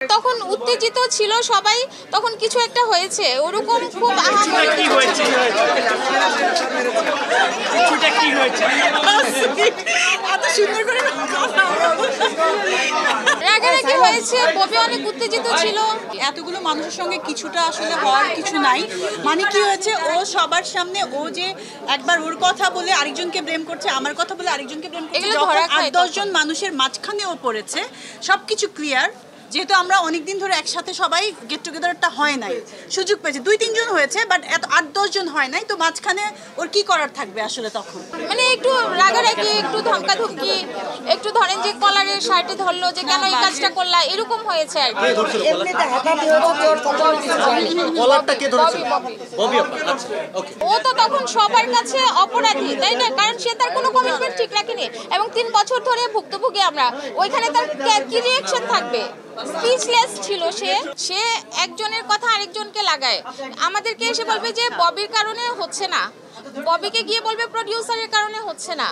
তখন উত্তেজিত ছিল সবাই, তখন কিছু একটা হয়েছে ওরকম খুব রাগারাগি হয়েছে, ববি অনেক উত্তেজিত ছিল। এতগুলো মানুষের সঙ্গে কিছুটা আসলে হওয়ার কিছু নাই। মানে কি হয়েছে, ও সবার সামনে ও যে একবার ওর কথা বলে আরেকজনকে ব্লেম করছে, আমার কথা বলে আরেকজনকে ব্লেম করছে, যখন ৮-১০ জন মানুষের মাঝখানে ও পড়েছে, সবকিছু ক্লিয়ার। যেহেতু আমরা অনেকদিন ধরে একসাথে সবাই গেট টুগেদারটা হয় নাই, সুযোগ পেয়েছে ২-৩ জন হয়েছে, বাট এত ৮-১০ জন হয় নাই, তো মাঝখানে ওর কি করার থাকবে আসলে তখন? মানে একটু রাগারাগি, একটু ধমকাধমকি, একটু ধরেন যে কলারের শার্টে ধরলো যে কেন এই কাজটা করলা, এরকম হয়েছে আর কি। ও তো তখন সবার কাছে অপরাধী, তাই না? কারণ সে তার কোনো কমিটমেন্ট ঠিক রাখেনি এবং ৩ বছর ধরে ভুক্তভোগী আমরা। ওইখানে তার কি রিঅ্যাকশন থাকবে? স্পিচলেস ছিল সে একজনের কথা আরেকজনকে লাগায়। আমাদেরকে এসে বলবে যে ববির কারণে হচ্ছে না, ববিকে গিয়ে বলবে প্রোডিউসারের কারণে হচ্ছে না।